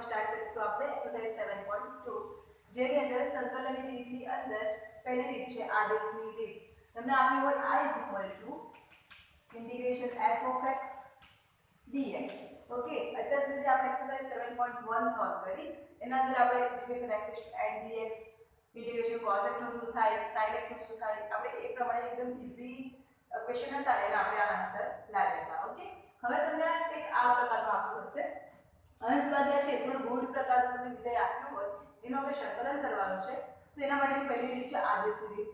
Start કરીશું આપણે exercise 7.2 જેની અંદર સંકલનની રીતની અંદર પહેલી રીત છે આદેશની રીત. તમને આપ્યું હોય I = integration f of x dx. Okay, અત્યાર સુધી આપણે એક્સરસાઇઝ 7.1 સોલ્વ કરી. એના અંદર આપણે integration x n dx, integration cos x નું શું થાય, sin x નું શું થાય, આપણે એ પ્રમાણે એકદમ ઈઝી ક્વેશ્ચન હતા એના આપણે આન્સર લાવ્યા હતા. ઓકે, હવે તમને એક આ પ્રકારનું આપ્યું હશે અંશ ભાગ્યા છે થોડું ગુણ પ્રકારનું તમને વિધેય આપ્યું હોય એનું આપણે સંકલન કરવાનું છે. તો એના માટેની પહેલી રીત છે આદેશની રીત.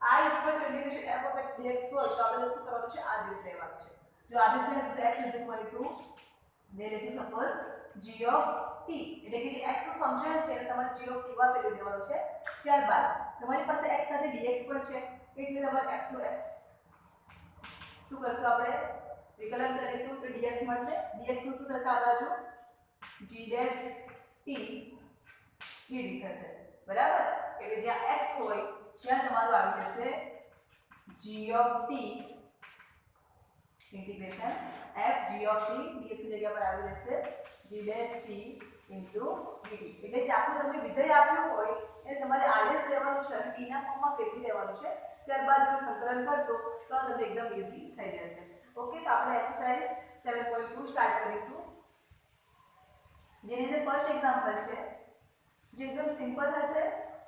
I = integration f of x dx હોય તો આપણે શું કરવાનું છે, આદેશ લેવાનું છે. જો આદેશ લેશું તો x = there is suppose g of t, એટલે કે જે x નું ફંક્શન છે એને તમારે g of t માં ફેરવી દેવાનું છે. ત્યારબાદ તમારી પાસે x સાથે dx પણ છે એટલે તમારે x નું x શું કરશું, આપણે વિકલન કરીશું તો dx મળશે. dx નું શું થશે, આ બાજુ g dash t dt થશે. બરાબર, એટલે જ્યાં x હોય ત્યાં તમારું આવી જશે g of t integration f g of t dx ની જગ્યા પર આવી જશે g dash t into dt. એટલે જે આપણું તમે વિધેય આપ્યું હોય એ તમારે આદેશ લેવાનું છે અને t ના ફોર્મમાં ફેરવી દેવાનું છે. ત્યારબાદ જો સંકલન કરશો તો તમને એકદમ ઈઝી થઈ જશે. ઓકે, તો આપણે એક્સરસાઇઝ 7.2 સ્ટાર્ટ કરીશું. જેની અંદર ફર્સ્ટ એક્ઝામ્પલ છે જે એકદમ સિમ્પલ હશે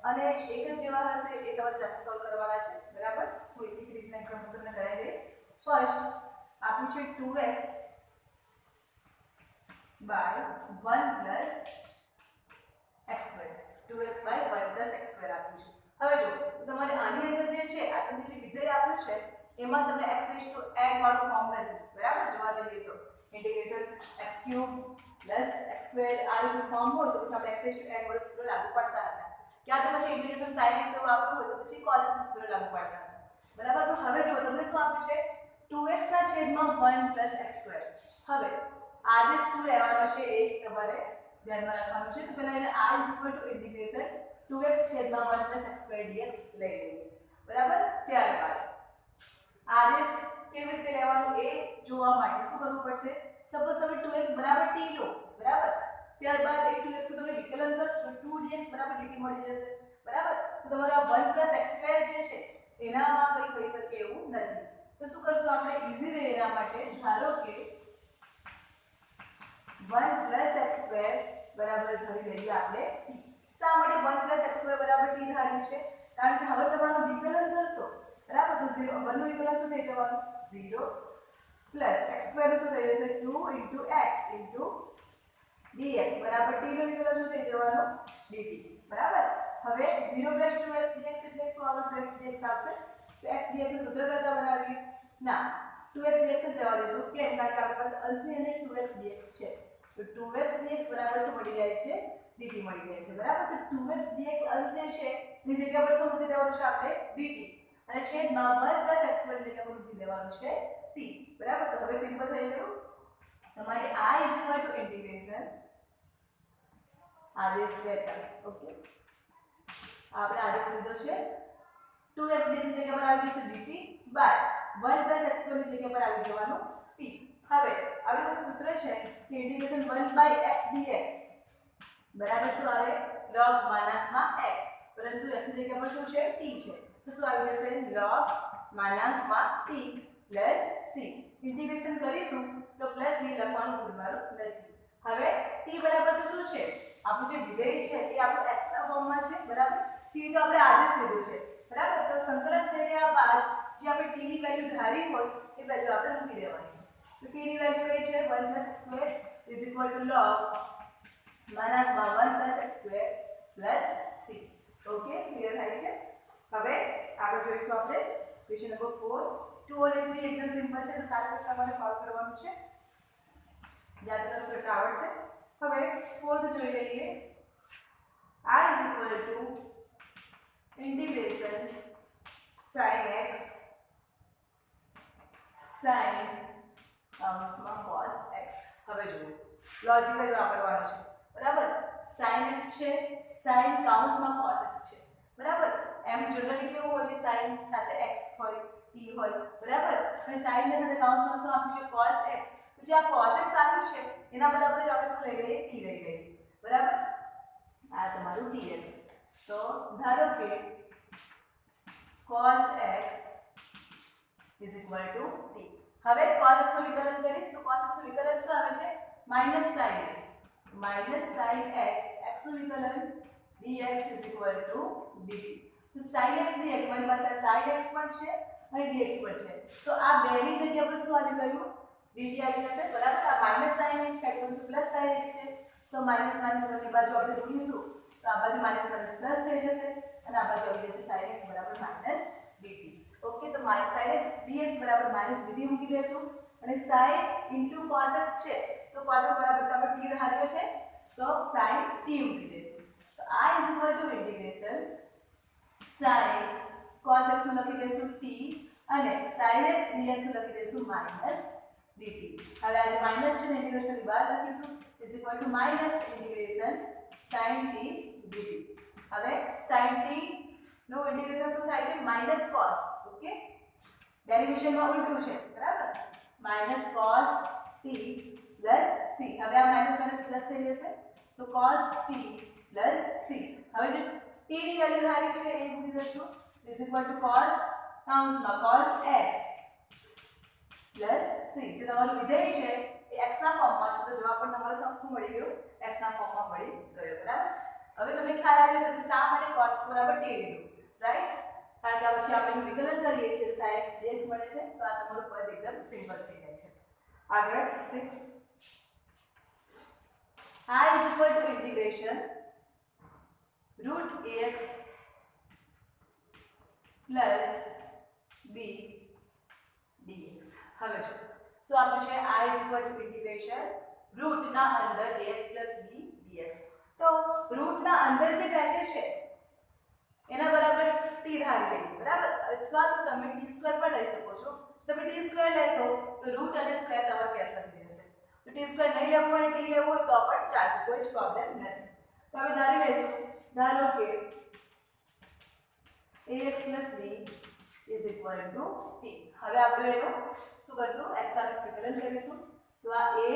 અને એક જ જેવા હશે એ તમારે જાતે સોલ્વ કરવાના છે. બરાબર, હું એક રીતના એક્ઝામ્પલ તમને કરાવી દઈશ. ફર્સ્ટ આપ્યું છે 2x by 1 plus x2. 2x by 1 plus x2 આપ્યું છે. હવે જો તમારે આની અંદર જે છે આ તમને જે વિધેય આપ્યું છે એમાં તમને x n વાળું ફોર્મ નથી. બરાબર, જોવા જઈએ તો ઇન્ટિગ્રેશન x3 plus x2 આ રીતનું ફોર્મ હોય તો પછી આપણે x n વાળું સૂત્ર લાગુ પડતા હતા. ક્યાં તો પછી ઇન્ટિગ્રેશન sin x એવું આપ્યું હોય તો પછી cos x સૂત્ર લાગુ પડતા હતા. બરાબર, તો હવે જો તમને શું આપ્યું છે 2x ના છેદમાં 1 plus x2. હવે આદેશ શું લેવાનો છે એ તમારે ધ્યાનમાં રાખવાનું છે. તો પહેલા એને I = ઇન્ટિગ્રેશન 2x છેદમાં 1 plus x2 dx લઈ લઈએ. બરાબર, ત્યારબાદ આદેશ કેવી રીતે લેવાનું એ જોવા માટે શું કરવું પડશે, સપોઝ તમે 2x બરાબર t લો. બરાબર, ત્યારબાદ એ 2x તમે વિકલન કરશો તો 2dx બરાબર dt મળી જશે. બરાબર, તો તમારો 1 plus x2 જે છે એનામાં કંઈ કહી શકે એવું નથી. તો શું કરશું આપણે ઈઝી રહે એના માટે ધારો કે 1 plus x2 બરાબર ધરી લઈએ આપણે t. શા માટે 1 plus x2 બરાબર t ધાર્યું છે, કારણ કે હવે તમારું વિકલન કરશો. બરાબર, તો 0 1 નું વિકલન શું થઈ જવાનું 0 plus x2 નું શું થઈ જશે 2 into x into dx બરાબર t નું વિકલન શું થઈ જવાનું dt. બરાબર, હવે 0 plus 2x dx એટલે શું આવશે 2x dx આવશે. તો x dx નું સૂત્ર કરતા બનાવીએ ના 2x dx જ જવા દેશું કેમ, કારણ કે આપણી પાસે અંશની અંદર 2x dx છે. તો 2x dx બરાબર શું મળી જાય છે dt મળી જાય છે. બરાબર, તો 2x dx અંશ જે છે એની જગ્યા પર શું મૂકી દેવાનું છે આપણે dt અને છેદમાં 1 plus x2 ની જગ્યા પર મૂકી દેવાનું છે t. બરાબર, તો હવે સિમ્પલ થઈ ગયું. તમારે I = ઇન્ટિગ્રેશન આદેશ લેતા. ઓકે, આપણે આદેશ લીધો છે 2x dx ની જગ્યા પર આવી જશે dt બાય 1 plus x2 ની જગ્યા પર આવી જવાનું t. હવે આપણી પાસે સૂત્ર છે કે ઇન્ટિગ્રેશન 1 by x dx બરાબર શું આવે log માનાંકમાં x, પરંતુ x ની જગ્યા પર શું છે t છે તો શું આવી જશે log માનાંકમાં t plus c. Integration કરીશું તો પ્લસ c લખવાનું ભૂલવાનું નથી. હવે t બરાબર તો શું છે આપણું જે વિધેય છે એ આપણું x ના ફોર્મમાં છે. બરાબર, t તો આપણે આદેશ લીધો છે. બરાબર, તો સંકલન થઈ ગયા બાદ જે આપણે t ની વેલ્યુ ધારી હોય એ વેલ્યુ આપણે મૂકી દેવાની છે. તો t ની વેલ્યુ કઈ છે 1 plus x2 = log માનાંકમાં 1 plus x2 plus c. Okay, clear થાય છે. હવે આગળ જોઈશું આપણે ક્વેશ્ચન નંબર 4. 2 અને 3 એકદમ સિમ્પલ છે તો સારી રીતે તમારે સોલ્વ કરવાનું છે. જાતે કરશો એટલે આવડશે. હવે 4th જોઈ લઈએ. I = integration sin x sin cos x. હવે જુઓ લોજિકલ વાપરવાનું છે. બરાબર, sin x છે sin cos x છે. બરાબર, એમ જનરલી કેવું હોય છે sin સાથે x હોય t હોય. બરાબર, અને sin ને સાથે કૌંસમાં શું આપ્યું છે cos x. જે આ cos x આપ્યું છે એના બરાબર જ આપણે શું લઈ લઈએ t લઈ લઈએ. બરાબર. આ તમારું dx. તો ધારો કે cos x is equal to t. હવે cos x નું વિકલન કરીશ તો cos x નું વિકલન શું આવે છે minus sin x. minus sin x x નું વિકલન dx is equal to dt. તો sin x dx મારી પાસે sin x પણ છે અને dx પણ છે. તો આ બેની જગ્યા પર શું આવી ગયું dt આવી જશે બરાબર. આ minus sin x છે તો પ્લસ sin x છે તો માઇનસ માઇનસ બધી બાજુ આપણે જોડીશું તો આ બાજુ માઇનસ માઇનસ પ્લસ થઈ જશે અને આ બાજુ આવી જશે sin x બરાબર માઇનસ dt. ઓકે તો માઇનસ sin x dx બરાબર માઇનસ dt મૂકી દેશું અને sin into cos x છે તો cos x બરાબર આપણે t ધાર્યો છે તો sin t મૂકી દેશું. તો આ is equal to integration sin cos x નું લખી દેશું t અને sin x dx નું લખી દેશું માઇનસ dt. હવે આ જે માઇનસ છે ઇન્ટિગ્રેશન ની બહાર લખીશું is equal to minus integration sin t dt. હવે sin t નો ઇન્ટિગ્રેશન શું થાય છે minus cos. ઓકે ડેરિવેશન માં ઉલટું છે બરાબર minus cos t plus c. હવે આ માઇનસ માઇનસ પ્લસ થઈ જશે તો cos t plus c. હવે જે t ની વેલ્યુ ધારી છે એ મૂકી દઈશું is equal to cos કૌંસમાં cos x plus c. જે તમારું વિધેય છે એ x ના ફોર્મમાં છે તો જવાબ પણ તમારો શું મળી ગયો x ના ફોર્મમાં મળી ગયો બરાબર. હવે તમને ખ્યાલ આવ્યો છે કે શા માટે cos x બરાબર t લીધું રાઈટ કારણ કે પછી આપણે વિકલન કરીએ છીએ sin x dx મળે છે તો આ તમારું પદ એકદમ સિમ્પલ થઈ જાય છે. આગળ 6 I is equal to integration root ax plus b dx. હવે જો સો આપણું છે I is equal to integration root ના અંદર ax plus b dx. તો root ના અંદર જે વેલ્યુ છે એના બરાબર t ધારી લઈએ બરાબર અથવા તો તમે t² પણ લઈ શકો છો. તમે t² લેશો તો રૂટ અને સ્ક્વેર તમારો કેન્સલ થઈ જશે. તો t² નહીં લેવું હોય t લેવું હોય તો પણ ચાલશે કોઈ જ પ્રોબ્લેમ નથી. તો હવે ધારી લઈશું ધારો કે ax + b is equal to t. હવે આપણે એનું શું કરશું x સાથે વિકલન કરીશું તો આ a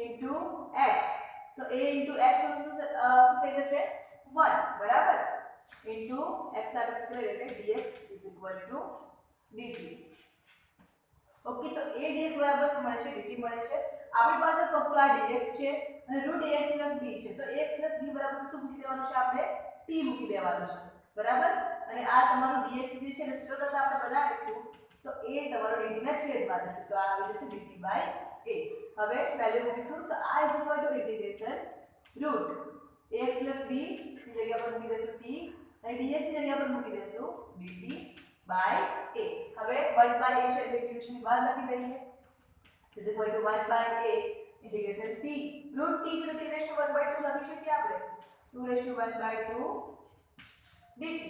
into x તો a into x શું થઈ જશે 1 બરાબર into x સાથે વિકલન એટલે dx is equal to dt. Okay તો a dx બરાબર શું મળે છે dt મળે છે. આપણી પાસે ફક્ત આ dx છે અને √ ax + b છે તો ax + b બરાબર શું મૂકી દેવાનું છે આપણે t મૂકી દેવાનું છે બરાબર. અને આ તમારું dx જે છે ને સૂત્ર કરતા આપણે બનાવીશું તો a તમારો dt ના છેદમાં જશે તો આ આવી જશે dt / a. હવે વેલ્યુ મૂકીશું તો આ is equal to integration √ ax + b ની જગ્યા પર મૂકી દેશું t અને dx ની જગ્યા પર મૂકી દેશું dt / a. હવે 1 / a છે એટલે ઇન્ટિગ્રેશન ની બહાર લખી દઈએ is equal to 1 / a integration t √ t છે તો t ⁻² લખી શકીએ આપણે 2 ⁻² dt.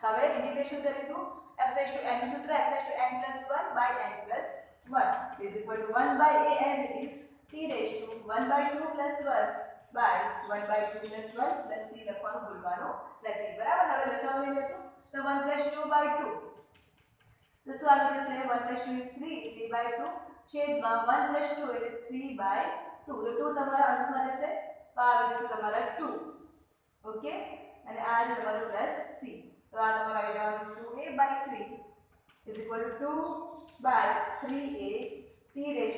હવે ઇન્ટિગ્રેશન કરીશું x n નું સૂત્ર x n + 1 / n + 1 is equal to 1 / a as it is t ⁻² + 1 / 2 + 1 / 1 / 2 + 1 + c લખવાનું ભૂલવાનું નથી બરાબર. હવે લસાઅ લઈ લેશું તો 1 + 2 / 2 તો શું આવી જશે 1 + 2 is 3 3/2 છેદમાં 1 + 2 એટલે 3/2 તો 2 તમારા અંશમાં જશે તો આવી જશે તમારા 2 ઓકે અને આ છે તમારું પ્લસ c તો આ તમારું આવી જવાનું 2a/3 is equal to 2/3a t ⁻³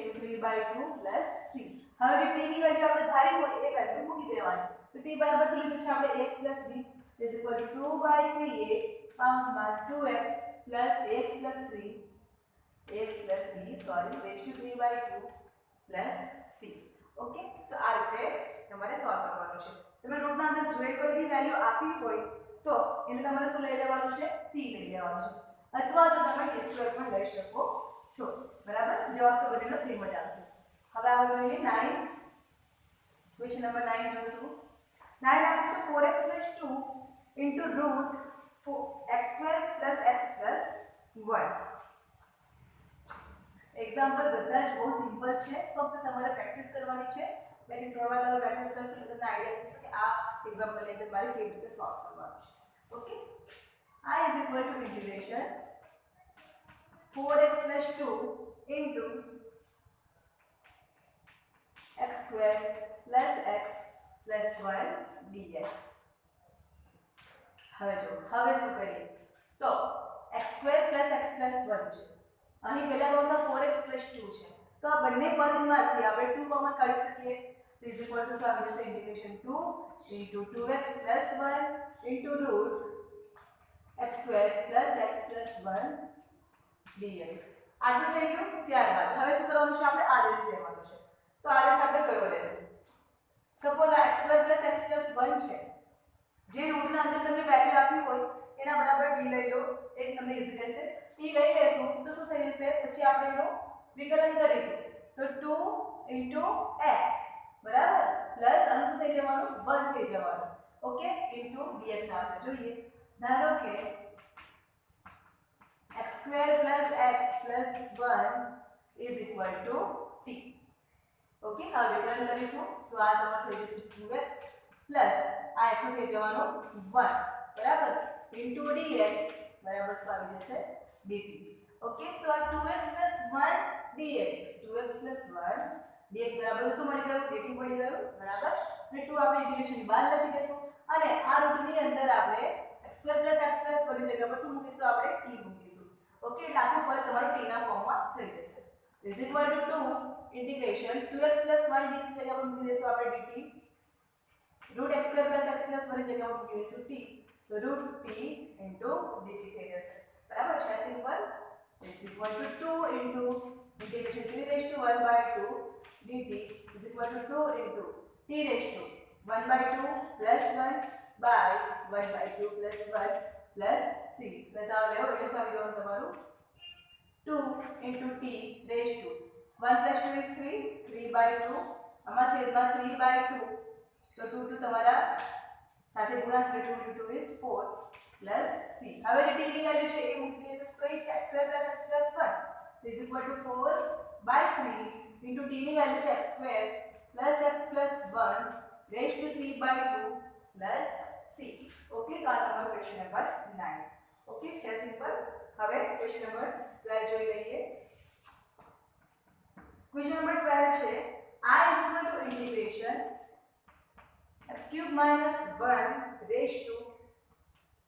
+ c. હવે જે t ની વેલ્યુ આપણે ધારી હોય એ વેલ્યુ મૂકી દેવાની તો t બરાબર શું લીધું છે આપણે x + b is equal to 2/3a કૌંસમાં 2x + ax + 3 ax + b sorry ⁻³ + c. Okay તો આ રીતે તમારે સોલ્વ કરવાનું છે. તમે રૂટના અંદર જે કોઈ બી વેલ્યુ આપી હોય તો એને તમારે શું લઈ લેવાનું છે t લઈ લેવાનું છે અથવા તો તમે t² પણ લઈ શકો છો બરાબર. જવાબ તો બંનેનો સેમ જ આવશે. હવે આપણે જોઈએ 9 ક્વેશ્ચન નંબર 9 જોઈશું. 9 આપે છે 4x + 2 into root x² + x + 1. Example બધા જ બહુ સિમ્પલ છે ફક્ત તમારે પ્રેક્ટિસ કરવાની છે. મેં થોડા વાર પ્રેક્ટિસ કરશો એટલે તમને આઈડિયા થશે કે આ એક્ઝામ્પલની અંદર મારે કેવી રીતે સોલ્વ કરવાનું છે. Okay I is equal to integration 4x + 2 into x² + x + 1 dx. હવે જો હવે શું કરીએ તો x² + x + 1 છે અહીં પહેલા કૌંસમાં 4x + 2 છે તો આ બંને પદમાંથી આપણે 2 કોમન કાઢી શકીએ ઇઝ ઇક્વલ ટુ શું આવી જશે integration 2 * 2x + 1 * x² + x + 1 dx. આટલું થઈ ગયું. ત્યારબાદ હવે શું કરવાનું છે આપણે આદેશ લેવાનો છે તો આદેશ આપણે કયો લેશું સપોઝ આ x² + x + 1 છે જે રૂટના અંદર તમને વેલ્યુ આપી હોય એના બરાબર t લઈ લો એ જ તમને ઈઝી રહેશે t લઈ લેશું તો શું થઈ જશે પછી આપણે એનો વિકલન કરીશું તો 2 * x બરાબર પ્લસ આનું શું થઈ જવાનું 1 થઈ જવાનું ઓકે * dx આવશે. જોઈએ ધારો કે x² + x + 1 = t. ઓકે હવે વિકલન કરીશું તો આ તમારું થઈ જશે 2x પ્લસ આ x થઈ જવાનો 1 બરાબર * dx બરાબર શું આવી જશે dt. ઓકે તો આ 2x + 1 dx 2x + 1 dx બરાબર શું મળી ગયું dt મળી ગયું બરાબર અને 2 આપણે ઇન્ટિગ્રેશન બહાર લખી દેશું અને આ રૂટની અંદર આપણે x² + x + 1 ની જગ્યા પર શું મૂકીશું આપણે t મૂકીશું. ઓકે એટલે આખું પદ તમારું t ના ફોર્મમાં થઈ જશે is equal to 2 integration 2x + 1 dx જગ્યા પર મૂકી દેશું આપણે dt √x² + x + 1 ની જગ્યા પર મૂકી દઈશું t તો √t * dt થઈ જશે બરાબર છે simple is equal to 2 integration t⁻² dt is equal to 2 t⁻² + 1 / 1/2 + 1 plus c plus આ લેવો એટલે શું આવી જવાનું તમારું 2 * t⁻². 1 + 2 is 3 3/2 આમાં છેદમાં 3/2 તો 2 તમારા સાથે ગુણાશે 2 * 2 is 4 પ્લસ c. હવે જે t ની વેલ્યુ છે એ મૂકી દઈએ તો કઈ છે x² + x + 1 is equal to 4/3 into t ની વેલ્યુ છે x² + x + 1 raised to 3/2 plus c. Okay તો આ તમારો ક્વેશ્ચન નંબર 9. ઓકે છે સિમ્પલ. હવે ક્વેશ્ચન નંબર 12 જોઈ લઈએ. ક્વેશ્ચન નંબર 12 છે I is equal to integration x³ - 1 raised to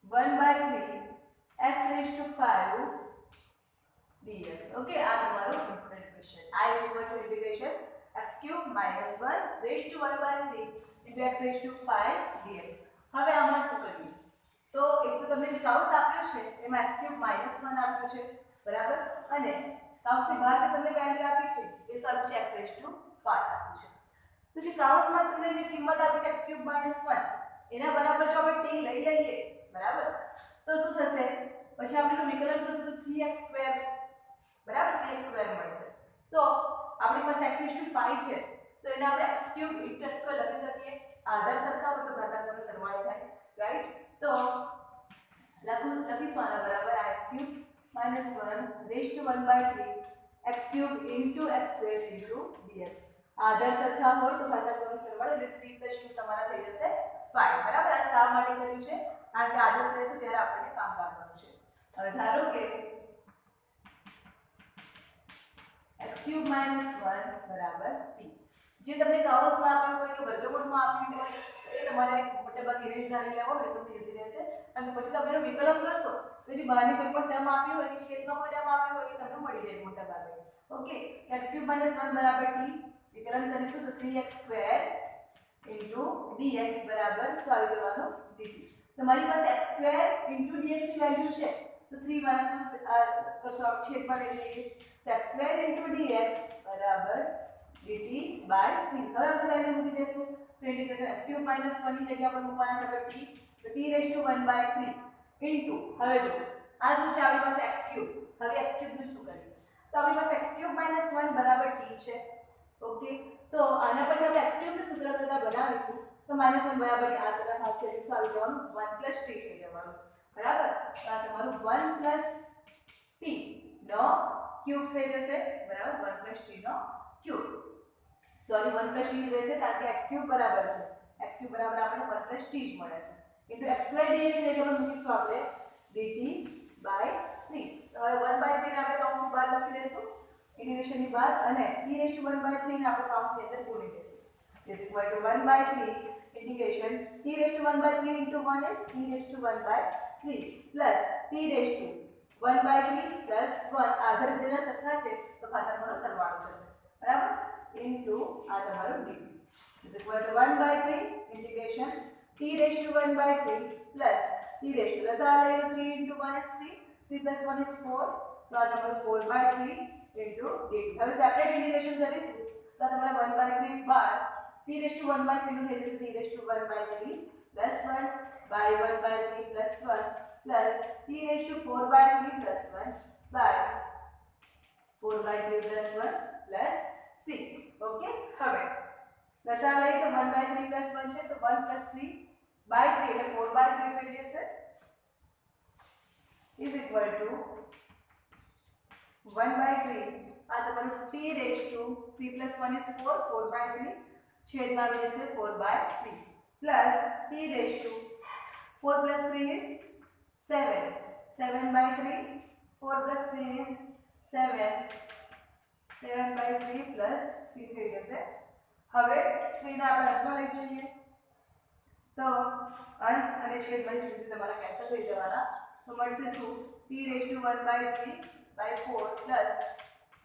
1/3 x raised to 5 dx. Okay આ તમારો important question. I is equal to integration x³ - 1 raised to 1/3 into x raised to 5 dx. હવે આમાં શું કરીએ તો એક તો તમને જે કૌંસ આપ્યો છે એમાં x³ - 1 આપ્યો છે બરાબર અને કૌંસની બહાર જે તમને વેલ્યુ આપી છે એ સારું છે x raised to 5 આપ્યું છે. તો જે કૌંસમાં તમને જે કિંમત આપી છે x³ - 1 એના બરાબર જો આપણે t લઈ લઈએ બરાબર તો શું થશે પછી આપણે એનું વિકલન કરશું તો 3x² બરાબર 3x² મળશે. તો આપણી પાસે x raised to 5 છે તો એને આપણે x³ * x² લખી શકીએ. આધાર સરખા હોય તો ઘાતાંકનો સરવાળો થાય રાઈટ. તો લખીશું આના બરાબર આ x³ - 1 raised to 1/3 x³ into x² into dx. આધાર સરખા હોય તો ઘાતાંકનો સરવાળો એટલે 3 + 2 તમારા થઈ જશે 5 બરાબર. આ શા માટે કર્યું છે કારણ કે આદેશ લેશું ત્યારે આપણને કામ કરવાનું છે. હવે ધારો કે x³ - 1 બરાબર t. જે તમને કૌંસમાં આપ્યું હોય કે વર્ગમૂળમાં આપ્યું હોય એ તમારે મોટેભાગે ઇમેજ ધારી લેવો હોય તો ઈઝી રહેશે અને પછી તમે એનું વિકલન કરશો તો જે બહારની કોઈ પણ ટર્મ આપી હોય કે છેદમાં કોઈ ટર્મ આપી હોય એ તમને મળી જાય મોટાભાગે. ઓકે x³ - 1 બરાબર t વિકલન કરીશું તો 3x² into dx બરાબર શું આવી જવાનું dt. તમારી પાસે x² into dx ની વેલ્યુ છે તો 3 માઇનસ કરશો છેદમાં લઈ લઈએ તો x² into dx બરાબર dt by 3. હવે આપણે વેલ્યુ મૂકી દઈશું તો ઇન્ટિગ્રેશન x³ - 1 ની જગ્યા પર મૂકવાના છે આપણે t તો t raised to 1/3 into હવે જો આ શું છે આપણી પાસે x³ હવે x³ નું શું કરીએ તો આપણી પાસે x³ - 1 બરાબર t છે. ઓકે તો આના પરથી આપણે x³ નું સૂત્ર કરતા બનાવીશું તો -1 બરાબર આ તરફ આવશે એટલે શું આવી જવાનું 1 + t થઈ જવાનું બરાબર. તો આ તમારું 1 + t નો ક્યુબ થઈ જશે બરાબર 1 + t નો ક્યુબ. સોરી 1 + t જ રહેશે કારણ કે x³ બરાબર છે x³ બરાબર આપણે 1 + t જ મળે છે into x² dx ને આપણે મૂકીશું આપણે dt by 3. તો હવે 1/3 ને આપણે કૌંસની બહાર લખી દઈશું ઇન્ટિગ્રેશનની બહાર અને t raised to 1/3 ને આપણે કૌંસની અંદર ગુણી દઈશું is equal to 1/3 into integration t raised to 1 by 3 into 1 is t raised to 1 by 3 plus t raised to 1 by 3 plus 1 આધાર બેના સરખા છે તો ખાતાનો સરવાળો થશે બરાબર into આ તમારું dt is equal to 1 by 3 integration t raised to 1 by 3 plus t raised to લસા લઈએ તો 3 into 1 is 3 3 plus 1 is 4 તો આ તમારું 4 by 3 into dt હવે સેપરેટ ઇન્ટિગ્રેશન કરીશું તો આ તમારા 1 by 3 bar t raised to 1 by 3 નું થઈ જશે t raised to 1 by 3 plus 1 by 1 by 3 plus 1 plus t raised to 4 by 3 plus 1 by 4 by 3 plus 1 plus c okay હવે લસા લઈએ તો 1 by 3 plus 1 છે તો 1 plus 3 by 3 એટલે 4 by 3 થઈ જશે is equal to 1 by 3 આ તમારું t raised to 3 plus 1 is 4 4 by 3 छेद में आ जैसे 4 by 3 plus t raised to 4 plus 3 is 7 7 by 3 4 plus 3 is 7 7 by 3 plus c થઈ જશે હવે 3 ને આપણે અંશમાં લઈ જઈએ તો અંશ અને છેદ બધી રીતે તમારા કેન્સલ થઈ જવાના તો મળશે શું t raised to 1 by 3 by 4 plus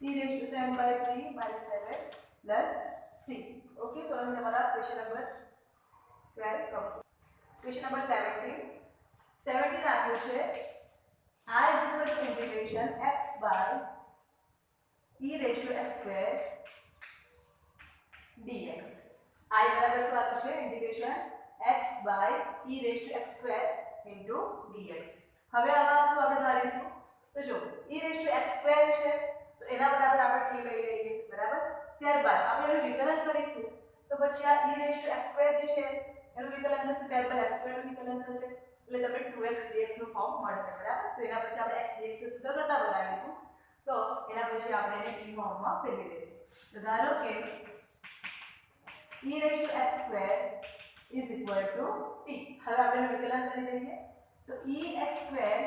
t raised to 7 by 3 by 7 plus c okay तो अभी हमारा question number 12 complete question number 17 आप्યું છે r is equal to integration x by e raised to x square dx I બરાબર શું આપ્યું છે integration x by e raised to x square into dx હવે આમાં શું આપણે ધારીશું તો જો e raised to x square છે તો એના બરાબર આપણે t લઈ લઈએ બરાબર ત્યારબાદ આપણે એનું વિકલન કરીશું તો પછી આ e raised to x square જે છે એનું વિકલન થશે ત્યારબાદ x square નું વિકલન થશે એટલે તમને 2x dx નું ફોર્મ મળશે બરાબર તો એના પછી આપણે x dx ને સુધા કરતા બનાવીશું તો એના પછી આપણે એને t ફોર્મમાં ફેરવી દઈશું તો ધારો કે e raised to x square is equal to t હવે આપણે એનું વિકલન કરી દઈએ તો e x square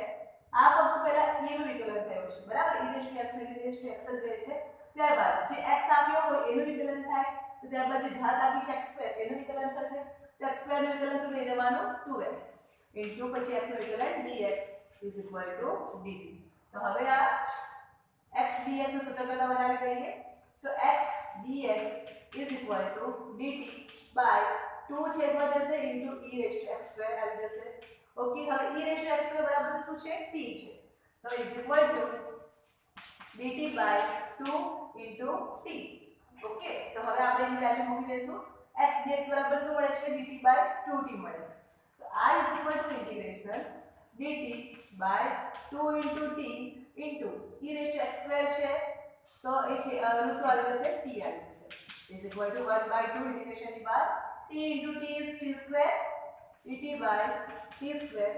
આ ફક્ત પહેલા e નું વિકલન થયું છે બરાબર e raised to x ને e raised to x જ રહે છે ત્યારબાદ જે x આપ્યો હોય એનું વિકલન થાય તો ત્યારબાદ જે ઘાત આપી છે x સ્ક્વેર એનું વિકલન થશે તો x સ્ક્વેર નું વિકલન શું થઈ જવાનું 2x ઇન્ટુ પછી x નું વિકલન dx is equal to dt તો હવે આ x dx ને સૂત્ર કરતા બનાવી દઈએ તો x dx is equal to dt by 2 છેદમાં જશે into e raised to x square આવી જશે ઓકે હવે e raised to x square બરાબર શું છે t છે તો is equal to dt by 2 into t okay તો હવે આપણે એની વેલ્યુ મૂકી દઈશું x dx બરાબર શું મળે છે dt by 2t મળે છે તો I is equal to integration dt by 2 into t into e raised to x square છે તો એ છે એનું શું આવી જશે t આવી જશે is equal to 1 by 2 integration ની બહાર t into t is t square dt by t square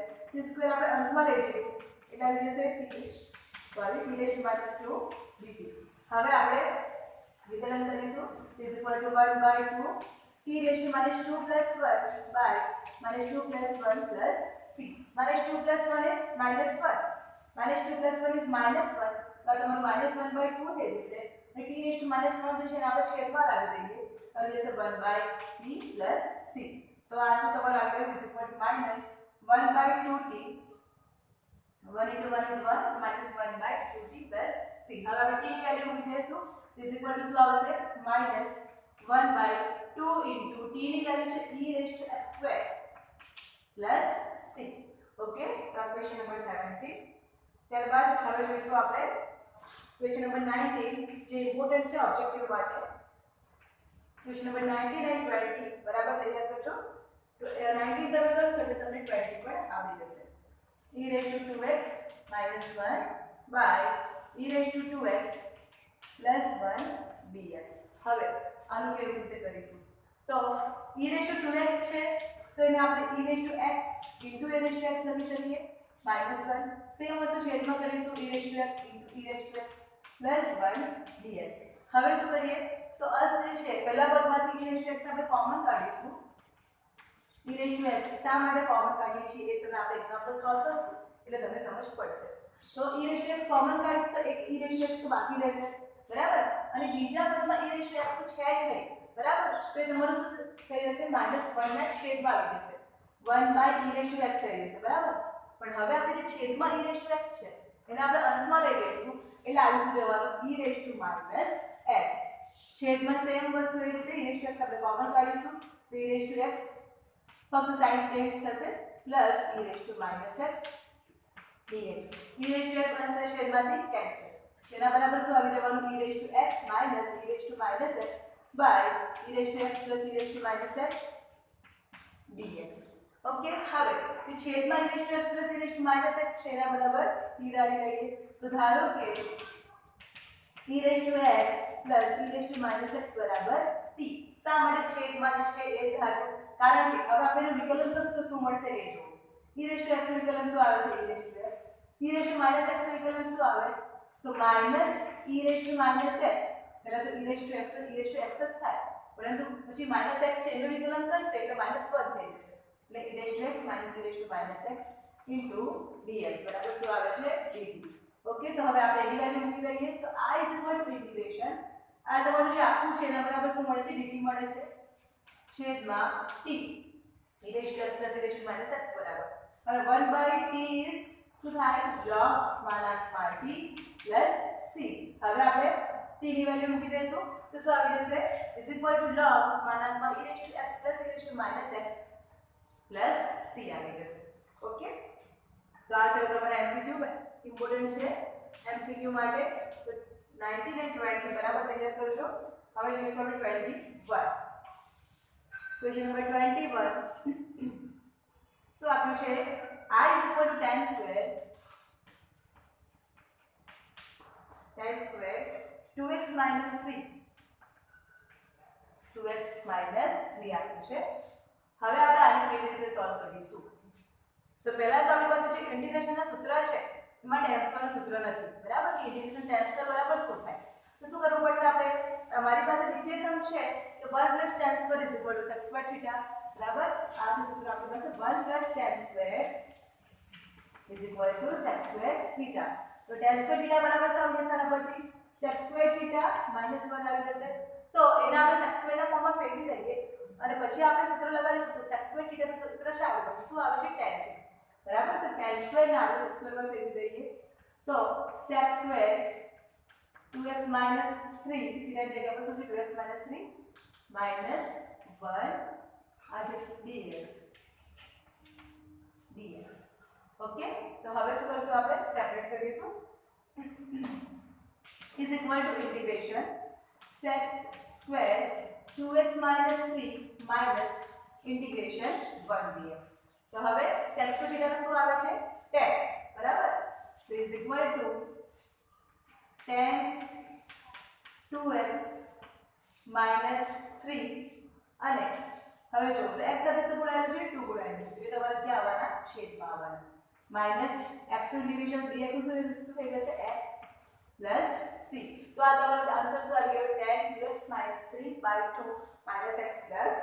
આપણે અંશમાં લઈ જઈશું એટલે આવી જશે t sorry t raised to minus 2 dt હવે આપણે વિકલન કરીશું is equal to 1 by 2 t raised to minus 2 plus 1 by minus 2 plus 1 plus c minus 2 plus 1 is minus 1 minus 2 plus 1 is minus 1 તો તમારું minus 1 by 2 થઈ જશે અને t raised to minus 1 જે છે ને આપણે છેદમાં લાવી દઈએ તો જશે 1 by b plus c તો આ શું તમારું આવી ગયું is equal to minus 1 by 2t 1 into 1 is 1 minus 1 by 2t plus c હવે આપણે t ની વેલ્યુ મૂકી દઈશું is equal to શું આવશે minus 1 by 2 into t ની વેલ્યુ છે e raised to x square plus c okay તો આ ક્વેશ્ચન નંબર 17 ત્યારબાદ હવે જોઈશું આપણે ક્વેશ્ચન નંબર 19 જે ઇમ્પોર્ટન્ટ છે ઓબ્જેક્ટિવ માટે ક્વેશ્ચન નંબર 19 અને 20 બરાબર તૈયાર કરજો તો 19 તમે કરશો એટલે તમને 20 પણ આવડી જશે e raised to 2x minus 1 by e raised to 2x plus 1 dx હવે આનું કેવી રીતે કરીશું તો e raised to 2x છે તો એને આપણે e raised to x into e raised to x લખી શકીએ -1 સેમ વસ્તુ છેદમાં કરીશું e raised to x into e raised to x plus 1 dx હવે શું કરીએ તો અંશ જે છે પહેલા પદમાંથી e raised to x આપણે કોમન કાઢીશું e raised to x શા માટે કોમન કાઢીએ છીએ એ તમને આપણે એક્ઝામ્પલ સોલ્વ કરશું એટલે તમને સમજ પડશે તો e raised to x common કાઢીશ તો એક e raised to x તો બાકી રહેશે બરાબર અને બીજા પદમાં e raised to x તો છે જ નહીં બરાબર તો એ તમારું શું થઈ જશે જશે -1 ના છેદમાં આવી જશે 1/e⁻x થઈ જશે બરાબર પણ હવે આપણે જે છેદમાં e⁻x છે એને આપણે અંશમાં લઈ લઈશું એટલે આવી શું જવાનું e⁻x છેદમાં સેમ વસ્તુ એ રીતે e⁻x આપણે કોમન કાઢીશું તો e⁻x ફક્ત સાઇન ચેન્જ થશે પ્લસ e⁻x dx e⁻x અંશ છેદમાંથી કેન્સલ તેના બરાબર શું આવી જવાનું e⁻x e⁻x by e⁻x plus e⁻x dx okay હવે જે છેદમાં e⁻x પ્લસ e⁻x છે એના બરાબર e ધારી લઈએ તો ધારો કે e⁻x પ્લસ e⁻x બરાબર t શા માટે છેદમાં છે એ ધારો કારણ કે હવે આપણે વિકલન કરશું તો શું મળશે એ જો e⁻x નું વિકલન શું આવે છે e⁻x e⁻x નું વિકલન શું આવે તો -e⁻x પહેલા તો e⁻x જ થાય પરંતુ પછી -x છે એનું વિકલન કરશે એટલે -1 થઈ જશે એટલે e⁻x dx બરાબર શું આવે છે dt ઓકે તો હવે આપણે એની વેલ્યુ મૂકી દઈએ તો I ઇન્ટિગ્રેશન આ તમારું જે આખું છે એના બરાબર શું મળે છે dt મળે છે છેદમાં t e⁻x e⁻x બરાબર હવે 1/t ઇઝ શું થાય log t c હવે આપણે t ની વેલ્યુ મૂકી દઈશું તો શું આવી જશે log e⁻x e⁻x c આવી જશે ઓકે તો આ થયો તમારા MCQ ઇમ્પોર્ટન્ટ છે MCQ માટે તો 19 અને 20 બરાબર તૈયાર કરજો હવે જોઈશું આપણે 21 ક્વેશ્ચન નંબર 21 શું આપ્યું છે I tan square 2x - 3 આપ્યું છે હવે આપણે આને કેવી રીતે સોલ્વ કરીશું તો પહેલા તો આપણી પાસે જે ઇન્ટિગ્રેશનના સૂત્ર છે એમાં tan સ્ક્વેરનું સૂત્ર નથી બરાબર કે ઇન્ટિગ્રેશન tan સ્ક્વેર બરાબર શું થાય તો શું કરવું પડશે આપણે અમારી પાસે દ્વિતીય સમ છે તો 1 + tan સ્ક્વેર = sec² θ બરાબર આ છે સૂત્ર આપણી પાસે 1 + tan સ્ક્વેર = sec² θ તો tan સ્ક્વેર θ બરાબર શું આવશે આના પરથી sec² θ - 1 આવી જશે તો એને આપણે sec² ના ફોર્મમાં ફેરવી દઈએ અને પછી આપણે સૂત્ર લગાડીશું તો sec² θ નું સૂત્ર શું આવે પછી શું આવે છે tan બરાબર તો tan સ્ક્વેર ને આપણે sec² માં ફેરવી દઈએ તો sec² 2x - 3 θ ની જગ્યા પર શું છે 2x - 3 - 1 આ છે dx ઓકે તો હવે શું કરશું આપણે સેપરેટ કરીશું is equal to integration sec² 2x - 3 minus integration 1 dx તો હવે sec² θ શું આવે છે tan બરાબર તો is equal to tan 2x - 3 અને હવે જો તો x સાથે શું ગુણાયેલું છે 2 ગુણાયેલું છે એટલે તમારે ક્યાં આવવાના છેદમાં આવવાના માઈનસ x નું ડિવિઝન dx શું થઈ જશે x પ્લસ c તો આ તમારો આન્સર શું આવી ગયો tan 2x - 3/2 - x પ્લસ